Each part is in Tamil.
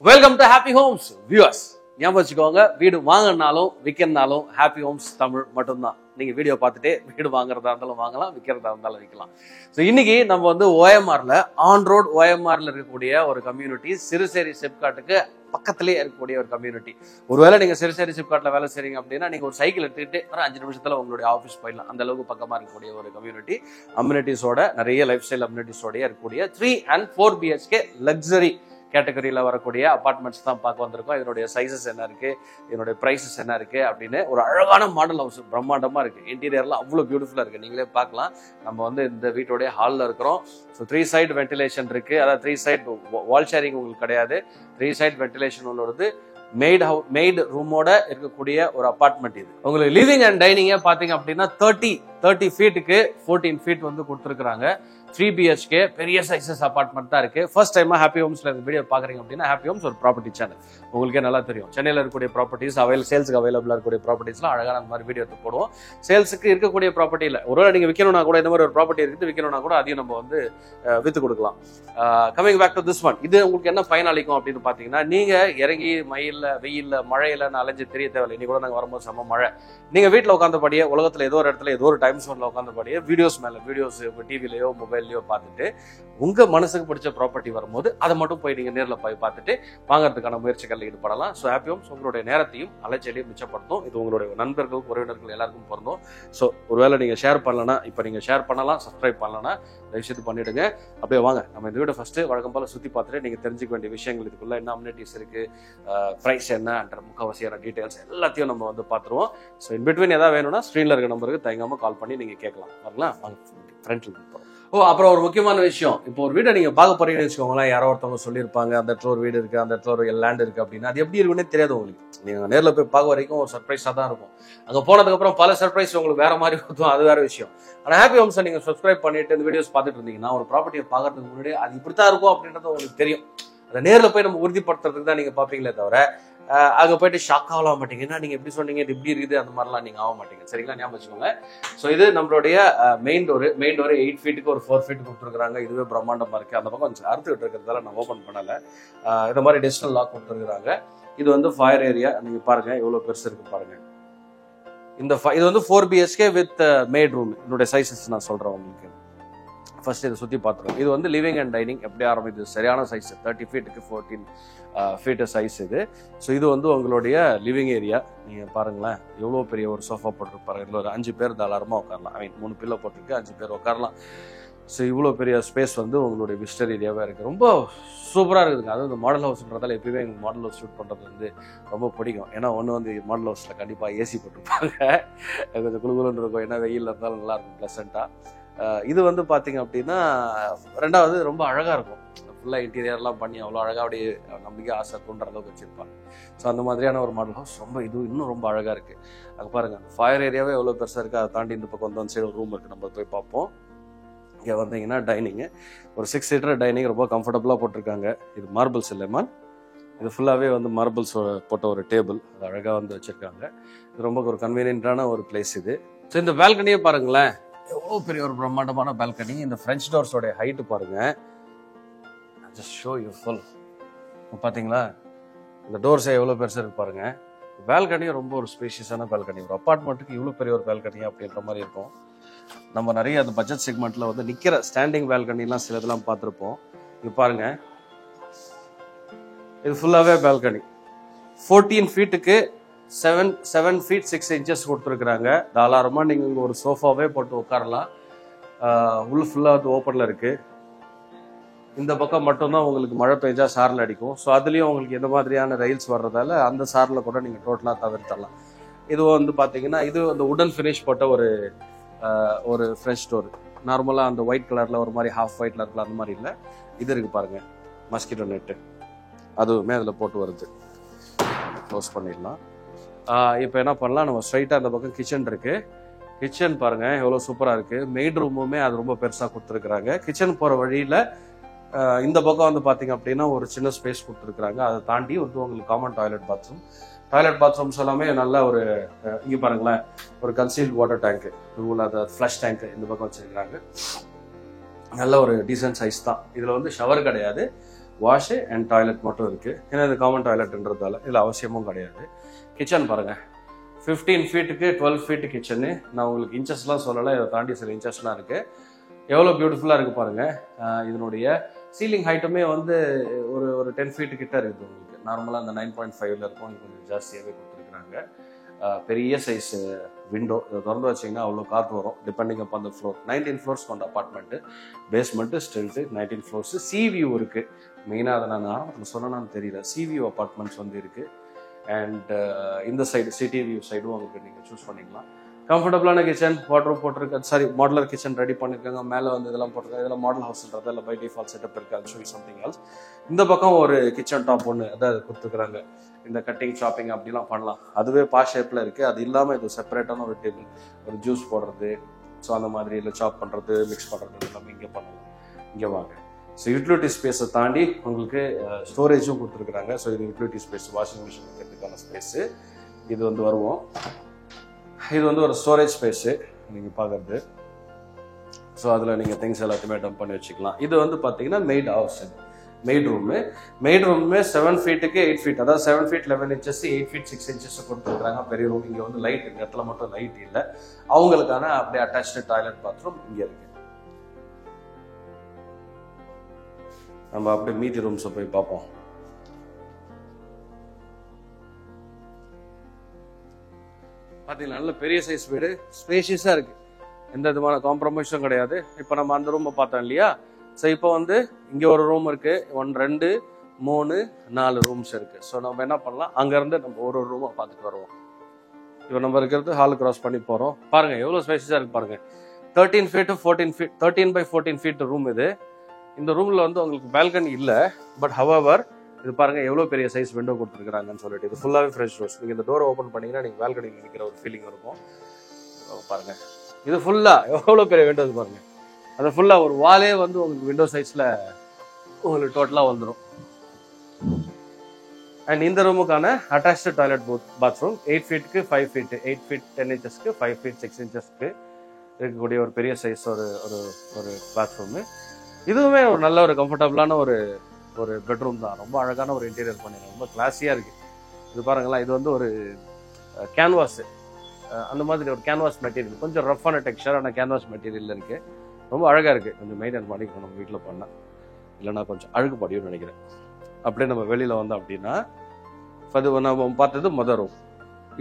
Welcome to happy homes viewers. ஞாபகம் வச்சுக்கோங்க, வீடு வாங்கினாலும் விற்கிறனாலும் ஹாப்பி ஹோம்ஸ் தமிழ் மட்டும்தான். நீங்க வீடியோ பார்த்துட்டே வீடு வாங்குறதா இருந்தாலும் வாங்கலாம், விற்கிறதா இருந்தாலும் விற்கலாம். ஸோ இன்னைக்கு நம்ம வந்து ஓஎம்ஆர்ல ஆன் ரோட் ஓஎம்ஆர்ல இருக்கக்கூடிய ஒரு கம்யூனிட்டி, சிறுசேரி சிப்காட்டுக்கு பக்கத்திலேயே இருக்கக்கூடிய ஒரு கம்யூனிட்டி. ஒருவேளை நீங்க சிறுசேரி சிப்காட்ல வேலை செய்றீங்க அப்படின்னா நீங்க ஒரு சைக்கிள் எடுத்துக்கிட்டு ஒரு 5 நிமிஷத்துல உங்களுடைய ஆஃபீஸ் போயிடலாம். அந்த அளவுக்கு பக்கமா இருக்கக்கூடிய ஒரு கம்யூனிட்டி, அம்யூனிட்டிஸோட நிறைய லைஃப் ஸ்டைல் அம்யூனிட்டிஸோட இருக்கக்கூடிய 3 and 4 BHK லக்ஸரி கேட்டகரியில வரக்கூடிய அபார்ட்மெண்ட்ஸ் தான் பார்க்க வந்திருக்கோம். இதனுடைய சைசஸ் என்ன இருக்கு, இதனுடைய பிரைசஸ் என்ன இருக்கு அப்படின்னு ஒரு அழகான மாடல் ஹவுஸ், பிரம்மாண்டமா இருக்கு. இன்டீரியர்லாம் அவ்வளவு பியூட்டிஃபுல்லா இருக்கு, நீங்களே பார்க்கலாம். நம்ம வந்து இந்த வீட்டோடைய ஹாலில் இருக்கிறோம். ஸோ 3 side வென்டிலேஷன் இருக்கு, அதாவது 3 side வால் ஷேரிங் உங்களுக்கு கிடையாது. 3 side வென்டிலேஷன் உள்ளது. மெய்டு ரூமோட இருக்கக்கூடிய ஒரு அபார்ட்மெண்ட் இது. உங்களுக்கு லிவிங் அண்ட் டைனிங்க பாத்தீங்க அப்படின்னா 30 ஃபீட்டுக்கு 14 ஃபீட் வந்து கொடுத்துருக்காங்க. 3 BHK பெரிய சைசஸ் அபார்ட்மெண்ட் தான் இருக்கு. ஃபர்ஸ்ட் டைமா ஹாப்பி ஹோம்ஸ்ல இந்த வீடியோ பாக்குறீங்க அப்படின்னா, ஹாப்பி ஹோம்ஸ் ஒரு ப்ராப்பர்ட்டி சேனல், உங்களுக்கே நல்லா தெரியும். சென்னையில் இருக்கக்கூடிய ப்ராப்பர்ட்டிஸ் சேல்ஸுக்கு அவைலபிளா இருக்கக்கூடிய ப்ராப்பர்ட்டிஸ்லாம் அழகான அந்த மாதிரி வீடியோ எடுத்து போடுவோம். சேல்ஸுக்கு இருக்கக்கூடிய ப்ராப்பர்ட்டியில் ஒருவேளை நீங்க விற்கணும்னா கூட, இந்த மாதிரி ஒரு ப்ராப்பர்ட்டி இருக்குது விற்கணும்னா கூட அதையும் நம்ம வந்து வித்து கொடுக்கலாம். Coming back to this one, இது உங்களுக்கு என்ன பயன் அளிக்கும் அப்படின்னு பாத்தீங்கன்னா, நீங்க இறங்கி வெயில்ல மழையில அலைஞ்சு தெரிய தேவையில்லை. இன்னைக்கு கூட நாங்க வரும்போது செம்ம மழை, நீங்க வீட்டுல உட்காந்தபடியே உலகத்துல ஏதோ ஒரு இடத்துல ஏதோ ஒரு டைம் ஸ்லோன்ல உட்காந்தபடியே வீடியோஸ் டிவிலையோ மொபைல்லையோ பார்த்துட்டு உங்க மனசுக்கு பிடிச்ச ப்ராப்பர்ட்டி வரும்போது அதை மட்டும் போய் நீங்க நேரில் போய் பார்த்துட்டு வாங்குறதுக்கான முயற்சிகள் ஈடுபடலாம். ஸோ ஹாப்பி ஹோம்ஸ் உங்களுடைய நேரத்தையும் அலைச்சலையும் மிச்சப்படுத்தும். இது உங்களுடைய நண்பர்கள், உறவினர்கள் எல்லாருக்கும் பொருந்தும். ஸோ ஒருவேளை நீங்க ஷேர் பண்ணலன்னா, இப்போ நீங்க ஷேர் பண்ணலாம், சப்ஸ்கிரைப் பண்ணலன்னா தயவுசெய்து பண்ணிடுங்க. அப்படியே வாங்க நம்ம இந்த வீடியோ ஃபர்ஸ்ட் வழக்கம் போல சுத்தி பார்த்துட்டு நீங்க தெரிஞ்சுக்க வேண்டிய விஷயங்கள், இதுக்குள்ள என்ன அம்யூனிட்டிஸ் இருக்கு, பிரைஸ் என்ன, முக்கால்வாசியான டீடைல்ஸ் எல்லாத்தையும் நம்ம வந்து பார்த்துருவோம். ஸோ இன் பிட்வீன் ஏதாவது வேணும்னா ஸ்க்ரீன்ல இருக்க நம்பருக்கு தயங்காம கால் பண்ணி நீங்க கேட்கலாம். வரலாம் வாங்க ஃப்ரண்ட்ல போகிறோம். அப்புறம் ஒரு முக்கியமான விஷயம், இப்போ ஒரு வீடை நீங்க பார்க்க போறீங்கன்னு வச்சுக்கோங்களேன், யாரோ ஒருத்தவங்க சொல்லியிருப்பாங்க அந்த இடத்துல ஒரு வீடு இருக்கு, அந்த இடத்துல ஒரு லேண்ட் இருக்கு அப்படின்னா அது எப்படி இருக்குன்னே தெரியாது உங்களுக்கு. நீங்க நேரில் போய் பார்க்க வரைக்கும் ஒரு சர்ப்ரைஸா தான் இருக்கும். அங்க போனதுக்கு அப்புறம் பல சர்ப்ரைஸ் உங்களுக்கு வேற மாதிரி கொடுத்தோம், அது வேற விஷயம். ஆனா ஹாப்பி ஹோம்ஸை நீங்க சப்ஸ்கிரைப் பண்ணிட்டு இந்த வீடியோஸ் பார்த்துட்டு இருந்தீங்கன்னா, ஒரு ப்ராப்பர்ட்டியை பார்க்கறதுக்கு முன்னாடி அது இப்படித்தான் இருக்கும் அப்படின்றது உங்களுக்கு தெரியும். அதை நேரில் போய் நம்ம உறுதிப்படுத்துறதுக்கு தான் நீங்க பார்ப்பீங்களே தவிர அங்கே போயிட்டு ஷாக் ஆகலாம் மாட்டீங்க. ஏன்னா நீங்க எப்படி சொன்னீங்க, இது இப்படி இருக்குது, அந்த மாதிரிலாம் நீங்க ஆக மாட்டீங்க. சரிங்களா, ஞாபகம் வச்சுக்கோங்க. ஸோ இது நம்மளுடைய மெயின் டோர் 8 ஃபீட்டுக்கு ஒரு 4 ஃபீட் கொடுத்துருக்காங்க. இதுவே பிரம்மாண்டமா இருக்கு. அந்த பக்கம் அறுத்துக்கிட்டு இருக்கிறதால நான் ஓப்பன் பண்ணல. இந்த மாதிரி டிஜிட்டல் லாக் கொடுத்துருக்காங்க. இது வந்து ஃபயர் ஏரியா, நீங்க பாருங்க எவ்வளவு பெருசு இருக்கு பாருங்க. இது வந்து 4 BHK வித் மேட் ரூம். என்னுடைய சைசஸ் நான் சொல்றேன் உங்களுக்கு. ஃபர்ஸ்ட் இதை சுற்றி பார்த்துருவோம். இது வந்து லிவிங் அண்ட் டைனிங் எப்படி ஆரம்பிக்குது, சரியான சைஸ் 30 ஃபீட்டுக்கு 14 ஃபீட்டு சைஸ் இது. ஸோ இது வந்து உங்களுடைய லிவிங் ஏரியா. நீங்கள் பாருங்களேன் எவ்வளோ பெரிய ஒரு சோஃபா போட்டிருப்பாரு. இதில் ஒரு 5 பேர் தாராளமாக உட்காரலாம். 3 பில்லோ போட்டிருக்கு, 5 பேர் உட்காரலாம். ஸோ இவ்வளோ பெரிய ஸ்பேஸ் வந்து உங்களுடைய விசிட்டர் ஏரியாவாக இருக்குது. ரொம்ப சூப்பராக இருக்குதுங்க. அதுவும் இந்த மாடல் ஹவுஸ்ன்றதால எப்பயுமே எங்களுக்கு மாடல் ஹவுஸ் ஷூட் பண்ணுறது வந்து ரொம்ப பிடிக்கும். ஏன்னா ஒன்று வந்து மாடல் ஹவுஸில் கண்டிப்பாக ஏசி போட்டிருப்பாங்க, கொஞ்சம் குளுகுலுன்னு இருக்கும். ஏன்னா வெயில் இருந்தாலும் நல்லாயிருக்கும் ப்ளசண்ட்டாக. இது வந்து பார்த்தீங்க அப்படின்னா, ரெண்டாவது ரொம்ப அழகாக இருக்கும். ஃபுல்லாக இன்டீரியர்லாம் பண்ணி அவ்வளோ அழகாக அப்படியே நம்பிக்கை ஆசை தூண்டுற அளவுக்கு வச்சுருப்பாங்க. ஸோ அந்த மாதிரியான ஒரு மாடல் ஹவுஸ் ரொம்ப இது இன்னும் ரொம்ப அழகாக இருக்குது. அங்கே பாருங்கள், அந்த ஃபயர் ஏரியாவே எவ்வளோ பெருசாக இருக்குது. அதை தாண்டி இந்த பக்கம் வந்து சைடு ஒரு ரூம் இருக்குது, நம்ம போய் பார்ப்போம். இங்கே வந்தீங்கன்னா டைனிங்கு, ஒரு 6 சீட்டர் டைனிங் ரொம்ப கம்ஃபர்டபுளாக போட்டிருக்காங்க. இது மார்பிள்ஸ் இல்லைம்மா, இது ஃபுல்லாகவே வந்து மார்பிள்ஸ் போட்ட ஒரு டேபிள், அது அழகாக வந்து வச்சுருக்காங்க. இது ரொம்ப ஒரு கன்வீனியன்ட்டான ஒரு பிளேஸ் இது. ஸோ இந்த பால்கனியே பாருங்களேன், எவ்வளோ பெரிய ஒரு பிரம்மாண்டமான பால்கனி. இந்த ஃப்ரெஞ்ச் டோர்ஸோடைய ஹைட்டு பாருங்க, ஜஸ்ட் ஷோ யூ ஃபுல். பார்த்தீங்களா இந்த டோர்ஸே எவ்வளோ பெருசாக இருக்கு பாருங்க. பால்கனியும் ரொம்ப ஒரு ஸ்பேஷியஸான பால்கனி. ஒரு அப்பார்ட்மெண்ட்டுக்கு இவ்வளோ பெரிய ஒரு பால்கனி அப்படின்ற மாதிரி இருக்கும். நம்ம நிறைய அந்த பட்ஜெட் செக்மெண்ட்ல வந்து நிற்கிற ஸ்டாண்டிங் பால்கனிலாம் சில இதெல்லாம் பார்த்துருப்போம். இது பாருங்க, இது ஃபுல்லாகவே பால்கனி. 14 ஃபீட்டுக்கு 7 feet 6 inches கொடுத்துருக்குறாங்க. தாராளமாக நீங்கள் இங்கே ஒரு சோஃபாவே போட்டு உட்காரலாம். உள்ள ஃபுல்லாக வந்து ஓப்பனில் இருக்குது. இந்த பக்கம் மட்டும்தான் உங்களுக்கு மழை பெஞ்சா சாரல் அடிக்கும். ஸோ அதுலேயும் உங்களுக்கு எந்த மாதிரியான ரயில்ஸ் வர்றதால அந்த சாரில் கூட நீங்கள் டோட்டலாக தவிர்த்தரலாம். இது வந்து பார்த்தீங்கன்னா, இது அந்த உடன் ஃபினிஷ் போட்ட ஒரு ஃப்ரெஷ் டோர். நார்மலாக அந்த ஒயிட் கலரில் ஒரு மாதிரி ஹாஃப் ஒயிட்டில் இருக்கலாம், அந்த மாதிரி இல்லை. இது இருக்குது பாருங்கள், மஸ்கிட்டோ நெட்டு அதுவுமே அதில் போட்டு வருது. க்ளோஸ் பண்ணிடலாம். இப்போ என்ன பண்ணலாம், நம்ம ஸ்ட்ரைட்டாக அந்த பக்கம் கிச்சன் இருக்குது. கிச்சன் பாருங்கள் எவ்வளோ சூப்பராக இருக்குது. மெய்ட் ரூமுமே அது ரொம்ப பெருசாக கொடுத்துருக்குறாங்க. கிச்சன் போகிற வழியில் இந்த பக்கம் வந்து பார்த்தீங்க அப்படின்னா ஒரு சின்ன ஸ்பேஸ் கொடுத்துருக்குறாங்க. அதை தாண்டி வந்து உங்களுக்கு காமன் டாய்லெட் பாத்ரூம்ஸ் எல்லாமே நல்ல ஒரு, இங்கே பாருங்களேன், ஒரு கன்சீல்ட் வாட்டர் டேங்க்கு, அந்த ஃப்ளஷ் டேங்க்கு இந்த பக்கம் வச்சுருக்கிறாங்க. நல்ல ஒரு டீசென்ட் சைஸ் தான். இதில் வந்து ஷவர் கிடையாது, வாஷ் அண்ட் டாய்லெட் மட்டும் இருக்கு. ஏன்னா இது காமன் டாய்லெட்ன்றதால இதில் அவசியமும் கிடையாது. கிச்சன் பாருங்க, 15 ஃபீட்டுக்கு 12 ஃபீட்டு கிச்சனு. நான் உங்களுக்கு இன்ச்சஸ்லாம் சொல்லலை, இதை தாண்டி சில இன்ச்சஸ்லாம் இருக்கு. எவ்வளோ பியூட்டிஃபுல்லாக இருக்கு பாருங்க. இதனுடைய சீலிங் ஹைட்டுமே வந்து ஒரு 10 ஃபீட்டு கிட்ட இருக்குது. உங்களுக்கு நார்மலாக அந்த 9.5ல இருக்கும், கொஞ்சம் ஜாஸ்தியாகவே கொடுத்துருக்குறாங்க. பெரிய சைஸ் விண்டோ, இதை திறந்து வச்சிங்கன்னா அவ்வளோ காற்று வரும். டிபெண்டிங் அப் அந்த ஃப்ளோர். 19 ஃப்ளோர்ஸ் கொண்ட apartment, basement stilt 19 floors. Sea view இருக்குது. மெயினாக அதை நான் ஆரம்பத்தில் சொன்னேன்னு தெரியல, சிவியூ அப்பார்ட்மெண்ட்ஸ் வந்து இருக்குது. அண்ட் இந்த சைடு சிட்டி வியூ சைடும் உங்களுக்கு நீங்கள் சூஸ் பண்ணிக்கலாம். கம்ஃபர்டபுளான கிச்சன், வாட்ரூப் போட்டிருக்காங்க. சாரி, மாடலர் கிச்சன் ரெடி பண்ணியிருக்காங்க. மேலே வந்து இதெல்லாம் போட்டிருக்காங்க. இதெல்லாம் மாடல் ஹவுஸ்ன்றது இல்லை, பை டிஃபால்ட் செட்டப் இருக்குது. அது சொல்லி சம்திங் எல்ஸ். இந்த பக்கம் ஒரு கிச்சன் டாப் ஒன்று அதாவது கொடுத்துருக்குறாங்க. இந்த கட்டிங் ஷாப்பிங் அப்படிலாம் பண்ணலாம். அதுவே பாஸ் ஷேப்பில் இருக்குது. அது இல்லாமல் இது செப்பரேட்டான ஒரு டேபிள், ஒரு ஜூஸ் போடுறது, ஸோ அந்த மாதிரி இல்லை சாப் பண்ணுறது, மிக்ஸ் பண்ணுறது எல்லாமே இங்கே பண்ணலாம். இங்கே வாங்க. ஸோ யூட்டிலிட்டி ஸ்பேஸை தாண்டி உங்களுக்கு ஸ்டோரேஜும் கொடுத்துருக்குறாங்க. ஸோ இது யூட்டிலிட்டி ஸ்பேஸ், வாஷிங் மிஷின் வைக்கிறதுக்கான ஸ்பேஸு. இது வந்து வருவோம். இது வந்து ஒரு ஸ்டோரேஜ் ஸ்பேஸு நீங்கள் பார்க்குறது. ஸோ அதில் நீங்கள் திங்ஸ் எல்லாத்தையுமே டம்ப் பண்ணி வச்சுக்கலாம். இது வந்து பார்த்தீங்கன்னா maid house, maid room. Maid ரூமுமே 7 ஃபீட்டுக்கு 8 ஃபீட், அதாவது 7 ஃபீட் 11 இன்ச்சஸ், 8 ஃபீட் 6 இன்ச்சஸ் கொடுத்துருக்காங்க. பெரிய ரூம். இங்கே வந்து லைட், இந்த இடத்துல மட்டும் லைட் இல்லை. அவங்களுக்கான அப்படியே அட்டாச்சு டாய்லெட் பாத்ரூம் இங்கே இருக்கு. நம்ம அப்படியே மீதி ரூம்ஸை போய் பார்ப்போம். பார்த்தீங்கன்னா நல்ல பெரிய சைஸ் வீடு, ஸ்பேஷியஸாக இருக்கு. எந்த விதமான காம்ப்ரமைஸும் கிடையாது. இப்போ நம்ம அந்த ரூமை பார்த்தோம் இல்லையா? ஸோ இப்போ வந்து இங்கே ஒரு ரூம் இருக்கு, 1 2 3 4 ரூம்ஸ் இருக்கு. ஸோ நம்ம என்ன பண்ணலாம், அங்கேருந்து நம்ம ஒரு ரூமை பார்த்துட்டு வருவோம். இப்போ நம்ம இருக்கிறது ஹால் கிராஸ் பண்ணி போகிறோம். பாருங்க எவ்வளோ ஸ்பேஷியஸாக இருக்கு பாருங்க. 13 feet 14 feet 13 by 14 feet room இது. இந்த ரூமில் வந்து உங்களுக்கு பால்கனி இல்லை, பட் ஹவவர் இது பாருங்க எவ்வளோ பெரிய சைஸ் விண்டோ கொடுத்துருக்காங்கன்னு சொல்லிட்டு. இது ஃபுல்லாகவே ஃப்ரெஷ் டோர்ஸ். நீங்கள் இந்த டோரை ஓப்பன் பண்ணீங்கன்னா நீங்கள் பால்கனியில் நிற்கிற ஒரு ஃபீலிங் இருக்கும். பாருங்க இது ஃபுல்லாக எவ்வளோ பெரிய விண்டோஸ் பாருங்க. அது ஃபுல்லாக ஒரு வாலே வந்து உங்களுக்கு விண்டோ சைஸில் உங்களுக்கு டோட்டலாக வந்துடும். அண்ட் இந்த ரூமுக்கான அட்டாச்சு டாய்லெட் பாத்ரூம் 8 ஃபீட்டுக்கு 5 ஃபீட்டு, 8 ஃபீட் 10 இன்ச்சஸ்க்கு, 5 ஃபீட் 6 இன்ச்சஸ்க்கு இருக்கக்கூடிய ஒரு பெரிய சைஸ் ஒரு ஒரு பாத்ரூமு. இதுவுமே ஒரு நல்ல ஒரு கம்ஃபர்டபுளான ஒரு பெட்ரூம் தான். ரொம்ப அழகான ஒரு இன்டீரியர் பண்ணிடுறேன், ரொம்ப கிளாஸியாக இருக்குது. இது பாருங்களா, இது வந்து ஒரு கேன்வாஸு, அந்த மாதிரி ஒரு கேன்வாஸ் மெட்டீரியல், கொஞ்சம் ரஃப்பான டெக்ஸ்சரான கேன்வாஸ் மெட்டீரியல் இருக்குது. ரொம்ப அழகாக இருக்குது. கொஞ்சம் மெயின்டைன் பண்ணிக்கணும் நம்ம வீட்டில் பண்ணால், இல்லைன்னா கொஞ்சம் அழுகு படியும்னு நினைக்கிறேன். அப்படியே நம்ம வெளியில் வந்தோம் அப்படின்னா அது நம்ம பார்த்தது மொதல் ரூம்,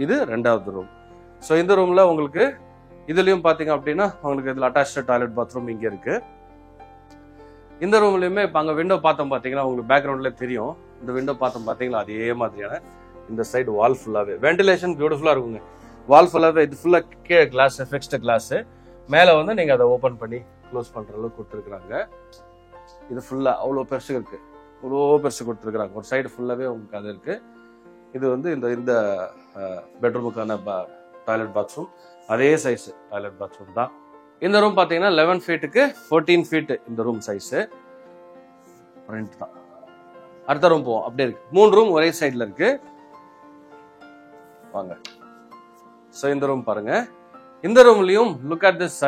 இது 2வது ரூம். ஸோ இந்த ரூமில் உங்களுக்கு இதுலேயும் பார்த்தீங்க அப்படின்னா உங்களுக்கு இதில் அட்டாச்சு டாய்லெட் பாத்ரூம் இங்கே இருக்குது. இந்த ரூம்லையுமே இப்போ அங்கே விண்டோ பார்த்தோம் பார்த்தீங்கன்னா உங்களுக்கு பேக்ரவுண்ட்லேயே தெரியும். இந்த விண்டோ பார்த்தோம் பார்த்தீங்களா, அதே மாதிரியான இந்த சைடு வால் ஃபுல்லாகவே வென்டிலேஷன் பியூட்டிஃபுல்லாக இருக்குங்க. வால் ஃபுல்லாகவே இது ஃபுல்லாக கீழே கிளாஸ், ஃபிக்ஸ்டு கிளாஸு. மேலே வந்து நீங்கள் அதை ஓப்பன் பண்ணி க்ளோஸ் பண்ணுற அளவுக்கு கொடுத்துருக்குறாங்க. இது ஃபுல்லாக அவ்வளோ பெருசு இருக்குது, அவ்வளோ பெருசு கொடுத்துருக்குறாங்க. ஒரு சைடு ஃபுல்லாகவே உங்களுக்கு அது இருக்குது. இது வந்து இந்த பெட்ரூமுக்கான டாய்லெட் பாத்ரூம், அதே சைஸு டாய்லெட் பாத்ரூம் தான். இந்த ரூம் பார்த்தீங்கன்னா 11 ஃபீட்டுக்கு 14 ஃபீட்டு இந்த ரூம் சைஸு. ரெண்ட் தான். அடுத்த ரூம் போவோம். அப்படியே இருக்கு, 3 ரூம் ஒரே சைடில் இருக்கு. வாங்க. ஸோ இந்த ரூம் பாருங்க. இந்த ரூம்லையும் look at this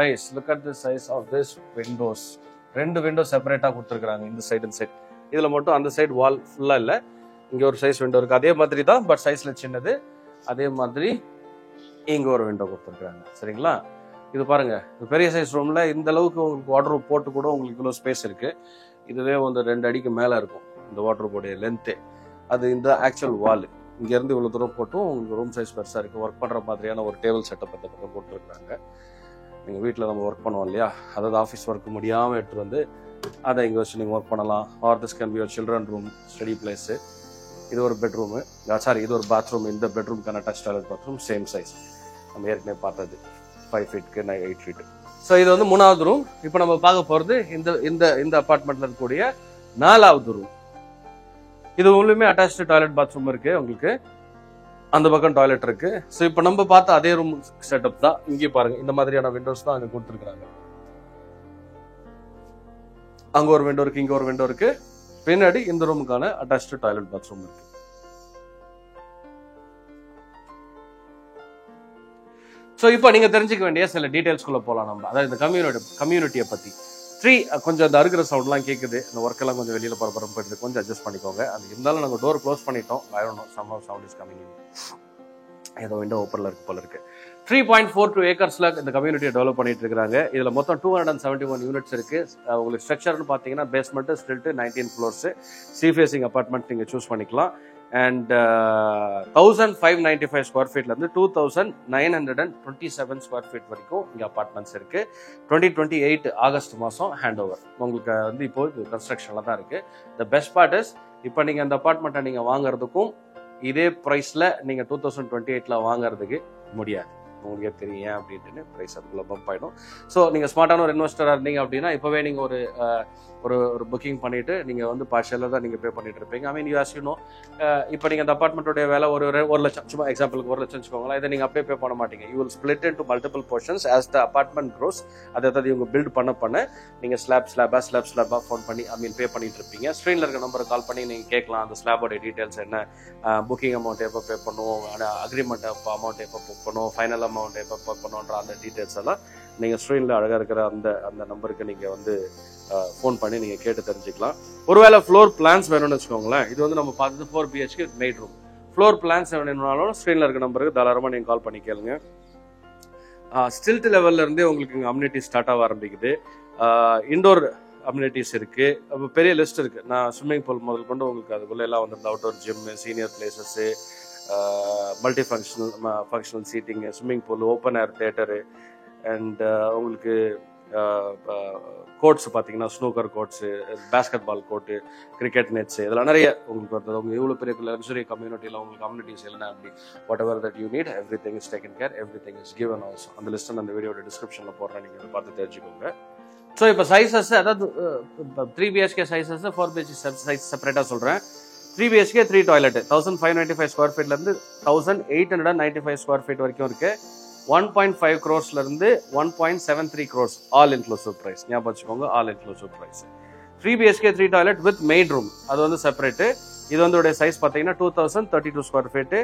size of this windows. 2 window செப்பரேட்டாக கொடுத்துருக்காங்க, இந்த சைடு இந்த சைடு. இதில் மட்டும் அந்த சைடு வால் ஃபுல்லாக இல்லை, இங்கே ஒரு சைஸ் விண்டோ இருக்குது. அதே மாதிரி தான், பட் சைஸில் சின்னது. அதே மாதிரி இங்கே ஒரு விண்டோ கொடுத்துருக்காங்க. சரிங்களா? இது பாருங்க, இது பெரிய சைஸ் ரூம்ல இந்த அளவுக்கு உங்களுக்கு வாட்ரூப் போட்டு கூட உங்களுக்கு இவ்வளோ ஸ்பேஸ் இருக்கு. இதுவே வந்து 2 அடிக்கு மேலே இருக்கும் இந்த வாட்ரூப்போடைய லென்த்து. அது இந்த ஆக்சுவல் வால் இங்கேருந்து இவ்வளோ தூரம் போட்டும் உங்களுக்கு ரூம் சைஸ் பெருசாக இருக்குது. ஒர்க் பண்ணுற மாதிரியான ஒரு டேபிள் செட்டப் இந்த பக்கம் போட்டுருக்காங்க. நீங்கள் வீட்டில் நம்ம ஒர்க் பண்ணுவோம் இல்லையா, அதாவது ஆஃபீஸ் ஒர்க் முடியாமல் எடுத்துகிட்டு வந்து அதை இங்கே வச்சு நீங்கள் ஒர்க் பண்ணலாம். Or this can be your children room, study place. இது ஒரு பெட்ரூமு, சாரி இது ஒரு பாத்ரூம். இந்த பெட்ரூமுக்கான attach toilet bathroom same size நம்ம ஏற்கனவே பார்த்தது, 5 ஃபீட்டுக்கு 8 ஃபீட்டு. ஸோ இது வந்து 3வது ரூம். இப்போ நம்ம பார்க்க போகிறது இந்த அப்பார்ட்மெண்ட்டில் இருக்கக்கூடிய 4வது ரூம். இது உள்ளுமே அட்டாச்சு டாய்லெட் பாத்ரூம் இருக்கு உங்களுக்கு. அந்த பக்கம் டாய்லெட் இருக்கு. ஸோ இப்போ நம்ம பார்த்த அதே ரூம் செட்டப் தான் இங்கே பாருங்க. இந்த மாதிரியான விண்டோஸ் தான் அங்கே கொடுத்துருக்காங்க. அங்கே ஒரு விண்டோ இருக்கு, இங்கே ஒரு விண்டோ இருக்கு. பின்னாடி இந்த ரூமுக்கான அட்டாச்சு டாய்லெட் பாத்ரூம் இருக்கு. ஸோ இப்போ நீங்கள் தெரிஞ்சுக்க வேண்டிய சில டீட்டெயில்ஸ்குள்ளே போகலாம் நம்ம. அதாவது இந்த கம்யூனிட்டியை பற்றி. கொஞ்சம் அந்த அறுக்கிற சவுண்ட்லாம் கேட்குது, இந்த ஒர்க்கெல்லாம் கொஞ்சம் வெளியில் பரபரம் போயிடுது, கொஞ்சம் அட்ஜஸ்ட் பண்ணிக்கோங்க. அது இருந்தாலும் நாங்கள் டோர் க்ளோஸ் பண்ணிட்டோம். I don't know, some sound is coming in. ஏதோ விண்டோ ஓப்பனில் இருக்கு போல இருக்கு. 3.42 ஏக்கர்ஸில் இந்த கம்யூனிட்டியை டெவலப் பண்ணிட்டு இருக்காங்க. இதில் மொத்தம் 271 யூனிட்ஸ் இருக்கு. உங்களுக்கு ஸ்ட்ரக்சர்னு பார்த்தீங்கன்னா basement, stilt, 19 floors, C facing apartment நீங்கள் சூஸ் பண்ணிக்கலாம். அண்ட் 1595 ஸ்கொயர் ஃபீட்லேருந்து 2927 ஸ்கொயர் ஃபீட் வரைக்கும் இங்கே அப்பார்ட்மெண்ட்ஸ் இருக்கு. 2028 ஆகஸ்ட் மாதம் ஹேண்ட் ஓவர். உங்களுக்கு வந்து இப்போ கன்ஸ்ட்ரக்ஷனில் தான் இருக்கு. த பெஸ்ட் பார்ட் இஸ், இப்போ நீங்கள் அந்த அப்பார்ட்மெண்ட்டை நீங்கள் வாங்குறதுக்கும் இதே ப்ரைஸில் நீங்கள் 2028 வாங்குறதுக்கு முடியாது. உங்களுக்கே தெரியும் ஏன் அப்படின்ட்டு. ப்ரைஸ் அதுக்குள்ள பம்ப் ஆகிடும். ஸோ நீங்கள் ஸ்மார்ட்டான ஒரு இன்வெஸ்டராக இருந்தீங்க அப்படின்னா இப்போவே நீங்கள் ஒரு புக்கிங் பண்ணிவிட்டு நீங்கள் வந்து பார்ஷியலாக தான் நீங்கள் பே பண்ணிட்டு இருப்பீங்க. ஐ மீன், யூ ஆஸ் யூ நோ, இப்போ நீங்கள் அந்த அப்பார்ட்மெண்ட்டோடைய வேலை ஒரு 1 லட்சம், சும்மா எக்ஸாம்பிளுக்கு 1 லட்சம் வச்சுக்கோங்களேன். இதை நீங்கள் அப்படியே பே பண்ண மாட்டீங்க. You will split into multiple portions as the apartment grows. அதாவது இவங்க பில்ட் பண்ண நீங்கள் ஸ்லாப்பாக ஃபோன் பண்ணி பே பண்ணிட்டு இருப்பீங்க. ஸ்க்ரீனில் இருக்க நம்பரை கால் பண்ணி நீங்கள் கேட்கலாம், அந்த ஸ்லாபோட டீட்டெயில்ஸ் என்ன, புக்கிங் அமௌண்ட் எப்போ பே பண்ணுவோம், அக்ரிமெண்ட் அமௌண்ட் எப்போ புக் பண்ணுவோம், ஃபைனல் அமௌண்ட் எப்போ பே பண்ணுவோன்ற அந்த டீட்டெயில்ஸ் எல்லாம் நீங்கள் ஸ்க்ரீனில் அழகாக இருக்கிற அந்த நம்பருக்கு நீங்கள் வந்து ஃபோன் பண்ணி நீங்கள் கேட்டு தெரிஞ்சுக்கலாம். ஒருவேளை ஃப்ளோர் பிளான்ஸ் வேணும்னு வச்சுக்கோங்களேன். இது வந்து நம்ம பார்த்தது 4 BHK maid room. Floor plans வேணும்னாலும் ஸ்க்ரீனில் இருக்க நம்பருக்கு தாராளமாக நீங்கள் கால் பண்ணி கேளுங்க. ஸ்டில்ட் லெவல்ல இருந்தே உங்களுக்கு இங்கே அம்யூனிட்டி ஸ்டார்ட் ஆக ஆரம்பிக்குது. இண்டோர் அம்யூனிட்டிஸ் இருக்கு, பெரிய லிஸ்ட் இருக்கு. நான் ஸ்விம்மிங் பூல் முதல் கொண்டு உங்களுக்கு அதுக்குள்ள எல்லாம் வந்து outdoor gym, senior places, multi functional seating, swimming pool, open air theatre, and உங்களுக்கு கோர்ட்ஸ் பார்த்தீங்கன்னா snooker courts, basketball court, cricket nets, இதெல்லாம் நிறைய உங்களுக்கு வருது. உங்களுக்கு இவ்வளோ பெரிய லக்ஸுரி கம்யூனிட்டியில் உங்களுக்கு கம்யூனிட்டிஸ் இல்லைனா அப்படி what ever that you need, every thing is taken care, every thing is given also. அந்த லிஸ்ட் அந்த வீடியோட டிஸ்கிரிப்ஷனில் போடுறேன், நீங்கள் அதை பார்த்து தெரிஞ்சுக்கோங்க. ஸோ இப்போ சைஸஸ், அதாவது 3 BHK சைஸஸ், 4 BHK சைஸ் செப்பரேட்டாக சொல்கிறேன். 3 BHK 3 டாய்லெட் 1595 ஸ்கொயர் ஃபீட்லேருந்து 1895 ஸ்கொயர் ஃபீட் வரைக்கும் இருக்கு. 1.5 crores-லேருந்து 1.73 crores ஆல் இன்க்ளூசிவ் ப்ரைஸ். ஞாபகம் வச்சுக்கோங்க, all inclusive price. 3 BHK 3 toilet with maid room, அது வந்து செப்பரேட்டு. இது வந்து சைஸ் பார்த்தீங்கன்னா 2032 square feet,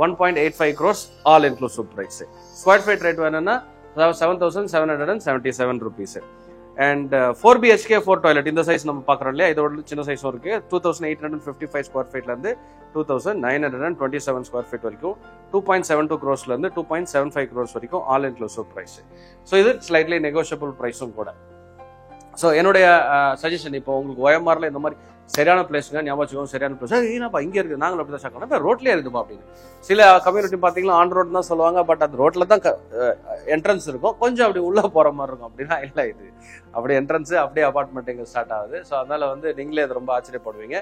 1.85 crores all inclusive price. Square feet rate வேணும்னா 7777 rupees. அண்ட் 4 BHK 4 டாய்லெட், இந்த சைஸ் நம்ம பார்க்குறோம் இல்லையா, இதோட சின்ன சைஸும் இருக்கு. 2855 ஸ்கொயர் ஃபீட்லேருந்து 2927 ஸ்கொயர் ஃபீட் வரைக்கும், 2.72 crores-லேருந்து 2.75 crores வரைக்கும் ஆல் இன்க்ளூசிவ் ப்ரைஸ். ஸோ இது ஸ்லைட்லி நெகோஷியபிள் ப்ரைஸும் கூட. ஸோ என்னுடைய சஜஷன், இப்போ உங்களுக்கு OMR-ல இந்த மாதிரி சரியான பிளேஸுங்க, ஞாபகம் வச்சுக்கோங்க, சரியான பிளேஸ். ஏன்னாப்பா இங்கே இருக்குது, நாங்களும் அப்படி தான் ஷாக் பண்ணோம், ரோட்லேயே இருக்குப்பா அப்படின்னு. சில கம்யூனிட்டி பார்த்தீங்கன்னா ஆன் ரோடு தான் சொல்லுவாங்க, பட் அந்த ரோட்டில் தான் என்ட்ரன்ஸ் இருக்கும், கொஞ்சம் அப்படி உள்ளே போகிற மாதிரி இருக்கும். அப்படின்னா இல்லை, இது அப்படியே என்ட்ரன்ஸு அப்படியே அபார்ட்மெண்ட் இங்கே ஸ்டார்ட் ஆகுது. ஸோ அதனால் வந்து நீங்களே அது ரொம்ப ஆச்சரியப்படுவீங்க.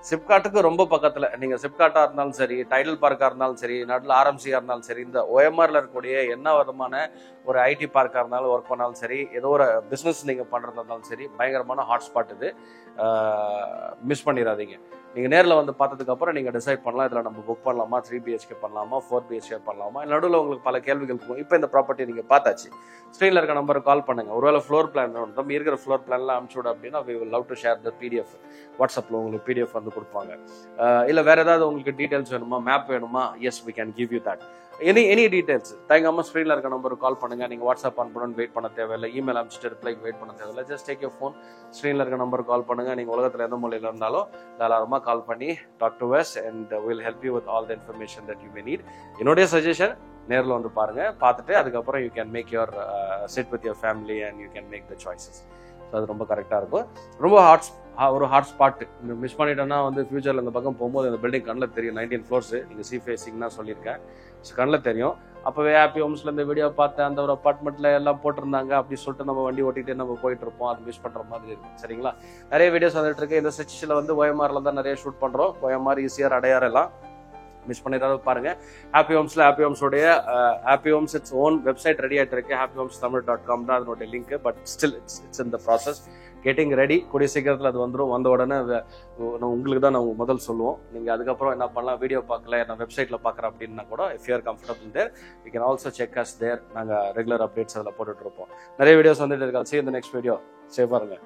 சிப்காட்டுக்கு ரொம்ப பக்கத்தில், நீங்கள் சிப்காட்டாக இருந்தாலும் சரி, டைடல் பார்க்காக இருந்தாலும் சரி, நடுவில் RMCயாக இருந்தாலும் சரி, இந்த OMR-ல இருக்கக்கூடிய என்ன விதமான ஒரு IT பார்க்காக இருந்தாலும் ஒர்க் பண்ணாலும் சரி, ஏதோ ஒரு பிஸ்னஸ் நீங்கள் பண்ணுறதா இருந்தாலும் சரி, பயங்கரமான ஹாட்ஸ்பாட் இது. மிஸ் பண்ணிடாதீங்க. நீங்கள் நேரில் வந்து பார்த்ததுக்கப்புறம் நீங்கள் டிசைட் பண்ணலாம், இதில் நம்ம புக் பண்ணலாமா, 3 BHK பண்ணலாமா, 4 BHK பண்ணலாமா. நடுவில் உங்களுக்கு பல கேள்விகள் இருக்கும். இப்போ இந்த ப்ராப்பர்ட்டி நீங்கள் பார்த்தாச்சு, ஸ்க்ரீனில் இருக்க நம்பருக்கு கால் பண்ணுங்கள். ஒருவேளை ஃப்ளோர் பிளான் வேணும், நம்ம இருக்கிற ஃப்ளோர் பிளான்லாம் அனுப்பிச்சு விட அப்படின்னா we will love to share the PDF. வாட்ஸ்அப்பில் உங்களுக்கு PDF வந்து கொடுப்பாங்க. இல்லை வேறு ஏதாவது உங்களுக்கு டீட்டெயில்ஸ் வேணுமா, மேப் வேணுமா, yes we can give you that. Any details தயங்காமல் ஸ்க்ரீனில் இருக்க நம்பருக்கு கால் பண்ணுங்கள். நீங்கள் வாட்ஸ்அப் ஆன் பண்ணணும்னு வெயிட் பண்ண தேவையில்லை, இமெயில் அனுப்பிச்சிட்டு ரிப்ளைக்கு வெயிட் பண்ண தேவையில்லை. ஜஸ்ட் டேக் யூர் ஃபோன், ஸ்க்ரீனில் இருக்க நம்பருக்கு கால் பண்ணுங்கள். நீங்கள் உலகத்தில் எந்த மூலையில் இருந்தாலும் தாராளமாக கால் பண்ணி talk to us and will help you with all the information that you may need. என்னுடைய சஜஷன், நேரில் வந்து பாருங்கள், பார்த்துட்டு அதுக்கப்புறம் you can make your sit with your family and you can make the choices. So அது ரொம்ப கரெக்டாக இருக்கும். ரொம்ப ஒரு ஹாட் ஸ்பாட்டு. மிஸ் பண்ணிட்டோன்னா வந்து ஃபியூச்சரில் இந்த பக்கம் போகும்போது அந்த பில்டிங் கண்ணில் தெரியும். 19 floors, நீங்கள் சி ஃபேஸிங்னா சொல்லியிருக்கேன், கண்ணில் தெரியும். அப்போவே ஹாப்பி ஹோம்ஸில் இந்த வீடியோ பார்த்தேன், அந்த ஒரு அப்பார்ட்மெண்ட்டில் எல்லாம் போட்டிருந்தாங்க அப்படி சொல்லிட்டு நம்ம வண்டி ஓட்டிகிட்டே நம்ம போயிட்டு இருப்போம், அது மிஸ் பண்ணுற மாதிரி இருக்குது. சரிங்களா? நிறைய வீடியோஸ் வந்துட்டு இருக்கு. இந்த செக்ஷனில் வந்து OMR-ல தான் நிறைய ஷூட் பண்ணுறோம். OMR, ECR, அடையார் எல்லாம் மிஸ் பண்ணிடாத பாருங்க. ஹாப்பி ஹோம்ஸில் ஹாப்பி ஹோம்ஸோடைய Happy Homes its own website ready ஆகிட்டு இருக்கு. happyhomestamil.com தான் அதனுடைய link. But still it's in the process, getting ready. கூடிய சீக்கிரத்தில் அது வந்துடும். வந்த உடனே உங்களுக்கு தான் நான் முதல் சொல்லுவோம். நீங்கள் அதுக்கப்புறம் என்ன பண்ணலாம், வீடியோ பார்க்கல, நான் வெப்சைட்டில் பார்க்குறேன் அப்படின்னா கூட, if you are comfortable there you can also check us there. நாங்கள் ரெகுலர் அப்டேட்ஸ் அதில் போட்டுட்டு இருப்போம். நிறைய வீடியோஸ் வந்துட்டு இருக்காது. see you in the next video. சேஃபாக இருங்க.